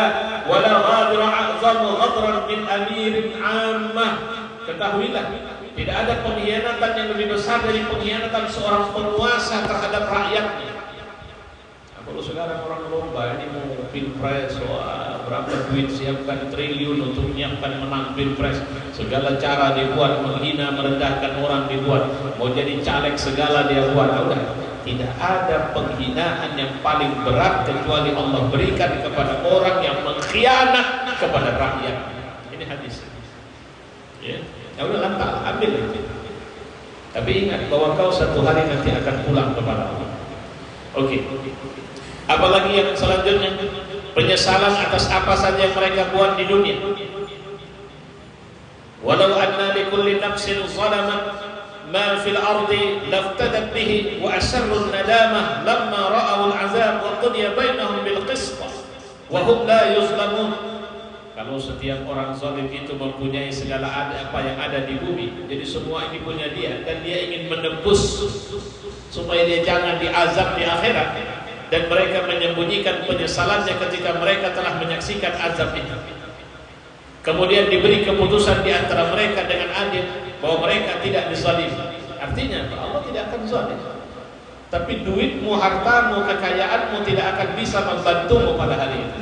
wala ghadira a'zamu ghadran min amirin 'ammah. Ketahuilah, tidak ada pengkhianatan yang lebih besar dari pengkhianatan seorang penguasa terhadap rakyatnya. Kalau sekarang orang lomba ini mau pilpres, berapa duit siapkan triliun untuk menyiapkan menang pilpres, segala cara dibuat, menghina, merendahkan orang dibuat, mau jadi caleg segala dia buat. Udah, tidak ada penghinaan yang paling berat kecuali Allah berikan kepada orang yang mengkhianat kepada rakyat. Ini hadis. Ya, udah lantas ambil itu. Tapi ingat bahwa kau satu hari nanti akan pulang kepada Allah. Oke. Apalagi yang selanjutnya, penyesalan atas apa saja yang mereka buat di dunia. Walau anna likulli nafsin zalamat ma fil ardi laftadat bihi wa asarru nadamah lamma ra'aw al-'azab wa qudiya bainahum bil qist wa hum la yuzlamun. Kalau setiap orang zalim itu mempunyai segala apa yang ada di bumi, jadi semua ini punya dia dan dia ingin menebus supaya dia jangan diazab di akhirat. Dan mereka menyembunyikan penyesalannya ketika mereka telah menyaksikan azab itu. Kemudian diberi keputusan di antara mereka dengan adil bahwa mereka tidak dizalimi. Artinya Allah tidak akan zalim. Tapi duitmu, hartamu, kekayaanmu tidak akan bisa membantumu pada hari itu.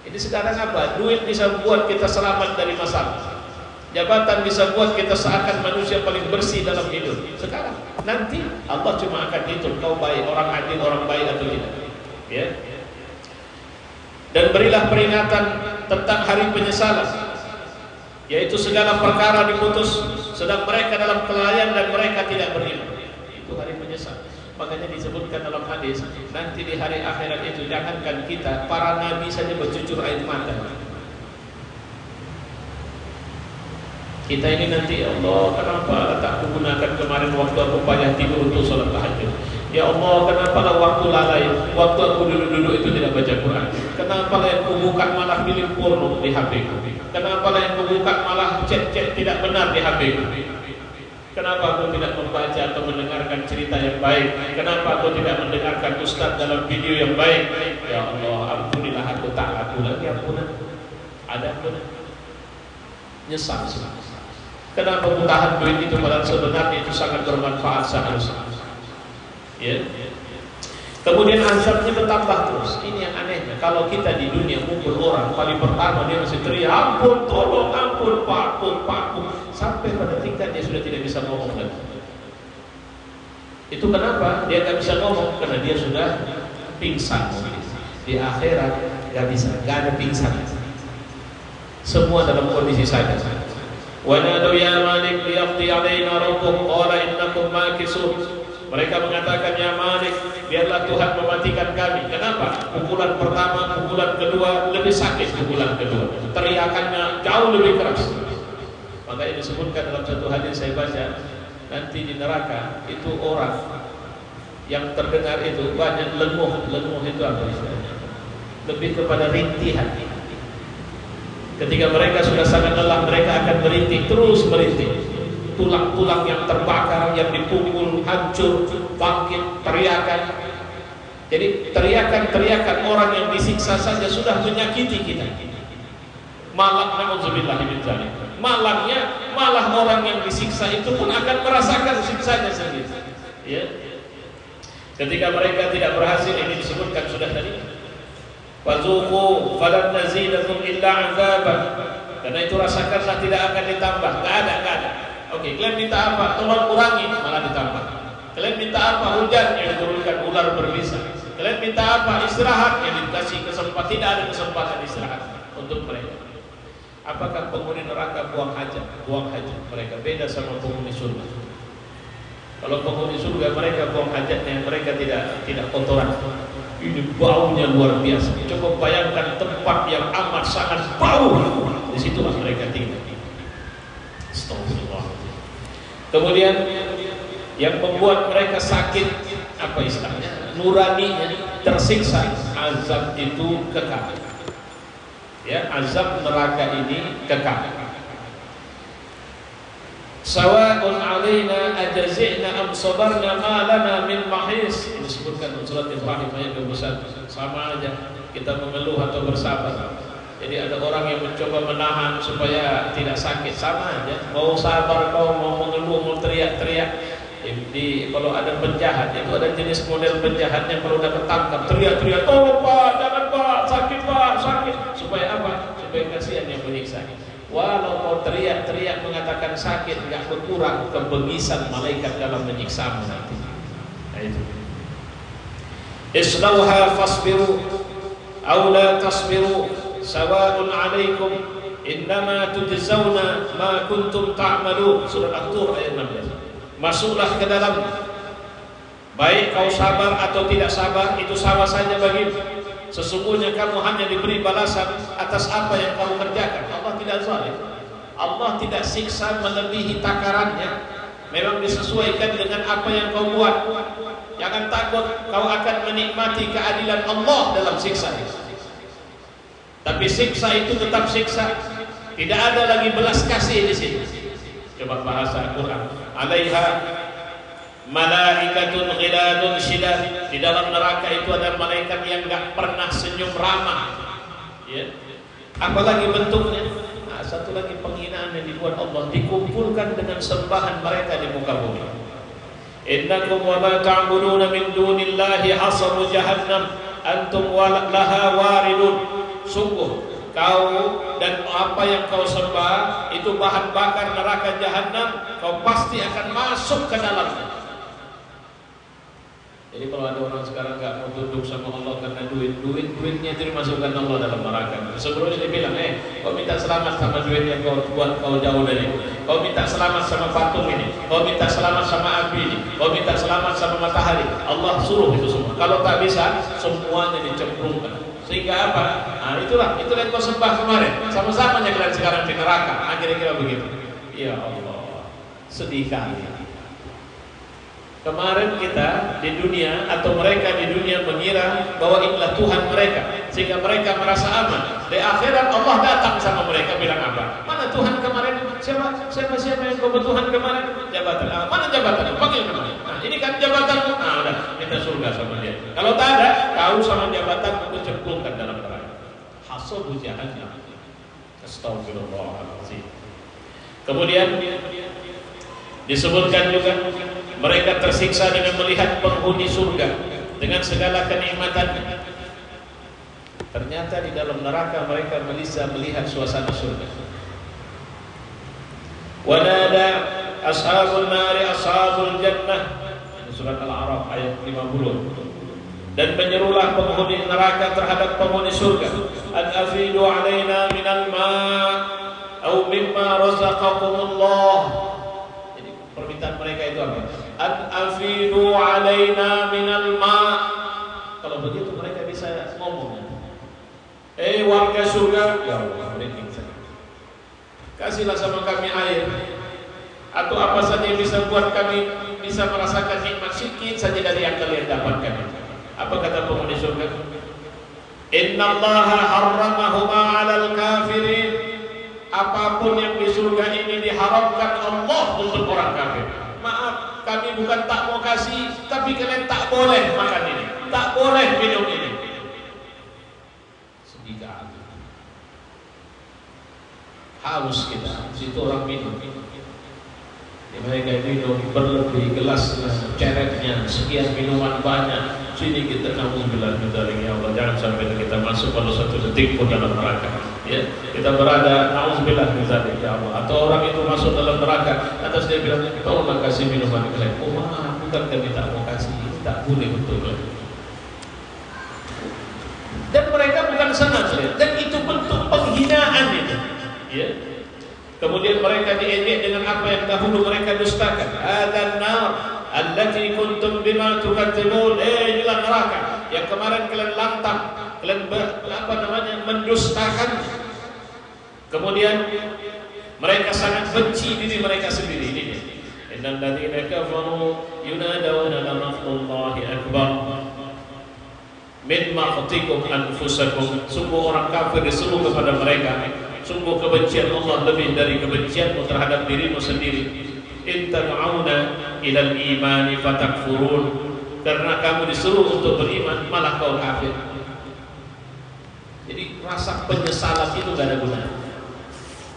Ini sekarang apa? Duit bisa buat kita selamat dari masalah. Jabatan bisa buat kita seakan manusia paling bersih dalam hidup. Sekarang, nanti Allah cuma akan hitung kau baik, orang adil, orang baik atau tidak. Ya. Dan berilah peringatan tentang hari penyesalan, yaitu segala perkara diputus sedang mereka dalam kelalaian dan mereka tidak beriman. Itu hari penyesalan. Makanya disebutkan dalam hadis, nanti di hari akhirat itu jangankan kita, para nabi saja bercucur air mata. Kita ini nanti, ya Allah, kenapa tak aku gunakan kemarin waktu aku payah tidur untuk sholat tahajud? Ya Allah, kenapa lah waktu lalai, waktu aku duduk-duduk itu tidak baca Quran? Kenapa lah yang aku buka malah film porno di HP ku? Kenapa lah yang aku buka malah chat-chat tidak benar di HP ku? Kenapa aku tidak membaca atau mendengarkan cerita yang baik? Kenapa aku tidak mendengarkan ustaz dalam video yang baik? Ya Allah, ampunilah aku, tak aku lagi ampunan. Ada ampunan. Nyesal. Kenapa tahan duit itu padahal sebenarnya itu sangat bermanfaat seharusnya. Ya. Kemudian azabnya bertambah terus. Ini yang anehnya. Kalau kita di dunia ngumpul orang, kali pertama dia masih teriak, ampun, tolong, ampun, Pak, sampai pada tingkat dia sudah tidak bisa ngomong lagi. Itu kenapa? Dia nggak bisa ngomong karena dia sudah pingsan. Di akhirat nggak bisa, nggak ada pingsan. Semua dalam kondisi sadar. Wa nadu ya Malik liyaqdi alaina rabbuk qala innakum makisun. Mereka mengatakan, ya Malik, biarlah Tuhan mematikan kami. Kenapa? Pukulan pertama, pukulan kedua lebih sakit. Pukulan kedua teriakannya jauh lebih keras. Makanya disebutkan dalam satu hadis saya baca, nanti di neraka itu orang yang terdengar itu banyak lenguh itu apa istilahnya? Lebih kepada rintihan. Ketika mereka sudah sangat lelah, mereka akan merintih, terus merintih. Tulang-tulang yang terbakar, yang dipukul, hancur, bangkit, teriakan. Jadi teriakan orang yang disiksa saja sudah menyakiti kita. Malangnya malah orang yang disiksa itu pun akan merasakan siksanya sendiri. Ya. Ketika mereka tidak berhasil, ini disebutkan sudah tadi. Wazuqu falan nazidakum illa 'adzaban. Karena itu rasakanlah, tidak akan ditambah. Enggak ada. Oke, kalian minta apa? Tolong kurangi, malah ditambah. Kalian minta apa? Hujan, yang diturunkan ular berbisa. Kalian minta apa? Istirahat, yang dikasih kesempatan. Tidak ada kesempatan istirahat untuk mereka. Apakah penghuni neraka buang hajat? Buang hajat. Mereka beda sama penghuni surga. Kalau penghuni surga mereka buang hajatnya, mereka tidak kotoran. Ini baunya luar biasa. Coba bayangkan tempat yang amat sangat bau. Di situlah mereka tinggal. Astagfirullah. Kemudian yang membuat mereka sakit, apa istilahnya? Nuraninya tersiksa. Azab itu kekal. Ya, azab neraka ini kekal. Sawa'un 'alaina ajazina am sabarna ma lana min mahis. Ini disebutkan dalam surat Ibrahim ayat 21. Sama aja kita mengeluh atau bersabar. Jadi ada orang yang mencoba menahan supaya tidak sakit, sama aja. Mau sabar kau, mau mengeluh, mau teriak-teriak. Kalau ada penjahat, itu ada jenis model penjahat yang kalau udah ketangkap teriak-teriak, tolong Pak, jangan Pak, sakit Pak, sakit. Supaya apa? Supaya kasihan yang menyiksa. Walau kau teriak-teriak mengatakan sakit, tidak berkurang kebengisan malaikat dalam menyiksamu nanti. Nah itu. Islauha fasbiru aw la tasbiru sawa'un 'alaikum innama tujzauna ma kuntum ta'malun. Surah At-Tur ayat 16. Masuklah ke dalam. Baik kau sabar atau tidak sabar, itu sama saja bagimu. Sesungguhnya kamu hanya diberi balasan atas apa yang kamu kerjakan. Allah tidak zalim. Allah tidak siksa melebihi takarannya. Memang disesuaikan dengan apa yang kau buat. Jangan takut kau akan menikmati keadilan Allah dalam siksa itu. Tapi siksa itu tetap siksa. Tidak ada lagi belas kasih di sini. Coba bahasa Al-Quran. Alaiha malaikatun ghiladun shidad. Di dalam neraka itu ada malaikat yang enggak pernah senyum ramah. Ya. Apalagi bentuknya? Nah, satu lagi penghinaan yang dibuat Allah, dikumpulkan dengan sembahan mereka di muka bumi. Innakum wa ma ta'buduna min dunillahi hasabu jahannam antum laha waridun. Sungguh kau dan apa yang kau sembah itu bahan bakar neraka jahanam, kau pasti akan masuk ke dalamnya. Jadi kalau ada orang sekarang nggak mau tunduk sama Allah karena duitnya itu dimasukkan Allah dalam neraka. Sebelumnya dia bilang, kau minta selamat sama duit yang kau buat kau jauh dari ini. Kau minta selamat sama patung ini. Kau minta selamat sama api ini. Kau minta selamat sama matahari. Allah suruh itu semua. Kalau tak bisa, semuanya dicemplungkan. Sehingga apa? Nah, itulah yang kau sembah kemarin. Sama-samanya kalian sekarang di neraka. Kira-kira begitu. Ya Allah, sedih kali. Kemarin kita di dunia atau mereka di dunia mengira bahwa inilah Tuhan mereka, sehingga mereka merasa aman. Di akhirat Allah datang sama mereka bilang apa? Mana Tuhan kemarin? Siapa yang kau Tuhan kemarin? Jabatan. Mana jabatan? Panggil kemarin. Nah, ini kan jabatan. Nah, udah kita surga sama dia. Kalau tak ada, kau sama jabatan itu cemplungkan dalam neraka. Hasabu jahannam. Astagfirullahaladzim. Kemudian disebutkan juga mereka tersiksa dengan melihat penghuni surga dengan segala kenikmatannya. Ternyata di dalam neraka mereka bisa melihat suasana surga. Wanada ashabul nari ashabul jannah, surat Al-A'raf ayat 50. Dan menyerulah penghuni neraka terhadap penghuni surga, an afidu alaina minal ma' au mimma razaqakumullah. Jadi permintaan mereka itu apa? An afidu alaina minal ma'. Kalau begitu mereka bisa ngomong, warga surga, ya Allah, kasihlah sama kami air atau apa saja yang bisa buat kami bisa merasakan nikmat sedikit saja dari yang kalian dapatkan. Apa kata penghuni surga? Innallaha harramahuma 'alal kafirin. Apapun yang di surga ini diharamkan Allah untuk orang kafir. Maaf, kami bukan tak mau kasih, tapi kalian tak boleh makan ini, tak boleh minum ini. Sedikit haus kita, situ orang minum. Mereka minum berlebih gelas cereknya, sekian minuman banyak. Sini kita nauzubillah min dzalik, ya Allah, jangan sampai kita masuk pada satu detik pun dalam neraka. Ya, kita berada nauzubillah min dzalik, ya Allah. Atau orang itu masuk dalam neraka, atas dia bilang, tolonglah kasih minuman kalian. Oh, maaf, bukan kami tak mau kasih, tak boleh betul. Dan mereka bukan senang, dan itu bentuk penghinaan itu. Ya. Kemudian mereka diejek dengan apa yang dahulu mereka dustakan. Adan nar allati kuntum bima tukadzibun. Inilah neraka yang kemarin kalian lantang, kalian mendustakan. Kemudian mereka sangat benci diri mereka sendiri. Ini innal ladzina kafaru yunadawna lanafrullahi akbar min maqtikum anfusakum. Sungguh orang kafir diseru kepada mereka, sungguh kebencian Allah lebih dari kebencianmu terhadap dirimu sendiri. In tad'auna ilal imani fatakfurun. Karena kamu disuruh untuk beriman, malah kau kafir. Jadi rasa penyesalan itu gak ada gunanya.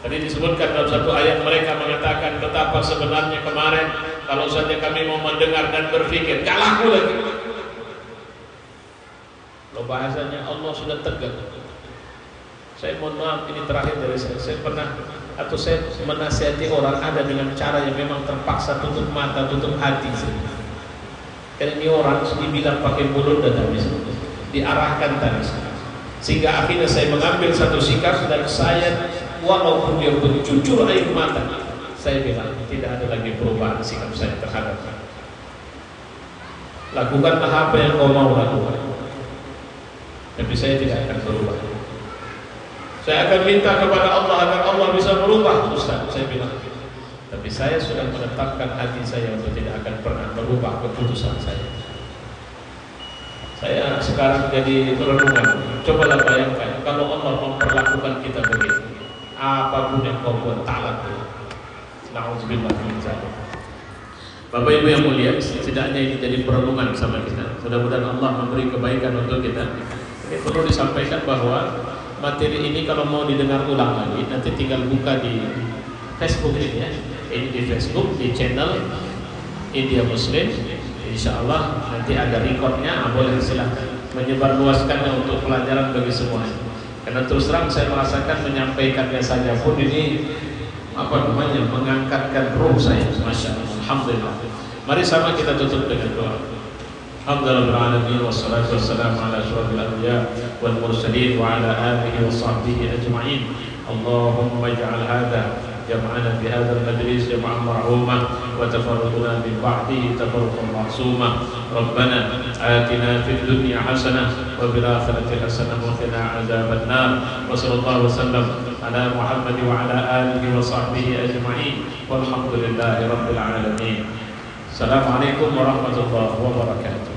Tadi disebutkan dalam satu ayat, mereka mengatakan betapa sebenarnya kemarin kalau saja kami mau mendengar dan berpikir, gak laku lagi. Loh, bahasanya Allah sudah tegas. Saya mohon maaf, ini terakhir dari saya pernah atau saya menasihati orang ada dengan cara yang memang terpaksa, tutup mata, tutup hati. Karena ini orang dibilang pakai mulut dan habis diarahkan tadi, sehingga akhirnya saya mengambil satu sikap dan saya walaupun dia berjujur air mata, saya bilang tidak ada lagi perubahan sikap saya terhadapnya. Lakukanlah apa yang kau mau lakukan, tapi saya tidak akan berubah. Saya akan minta kepada Allah agar Allah bisa merubah, Ustaz, saya bilang. Tapi saya sudah menetapkan hati saya untuk tidak akan pernah merubah keputusan saya. Saya sekarang jadi merenungan. Cobalah bayangkan kalau Allah memperlakukan kita begitu. Apapun yang kau buat taat. Nauzubillah min dzalik. Bapak Ibu yang mulia, setidaknya ini jadi perenungan sama kita. Mudah-mudahan Allah memberi kebaikan untuk kita. Ini perlu disampaikan bahwa materi ini kalau mau didengar ulang lagi, nanti tinggal buka di Facebook ini ya. Ini di Facebook, di channel India Muslim, insya Allah nanti ada rekodnya, boleh silahkan menyebarluaskannya untuk pelajaran bagi semuanya. Karena terus terang saya merasakan menyampaikannya saja pun ini mengangkatkan ruh saya. Masya Allah, alhamdulillah. Mari sama kita tutup dengan doa. Alhamdulillahirrahmanirrahim, wassalatu wassalamu ala asyrafil anbiya wal mursalin wa ala alihi wa sahbihi ajma'in. Allahumma ij'al hadha jam'ana bi hadzal majlis jam'an marhumah wa tafarruquna min ba'dihi tafarruqan ma'sumah. Rabbana atina fid dunya hasanah wa fil akhirati hasanah wa qina adzaban nar. Wa sallallahu wasallam ala Muhammad wa ala alihi wa sahbihi ajma'in. Walhamdulillahi rabbil alamin. Assalamualaikum warahmatullahi wabarakatuh.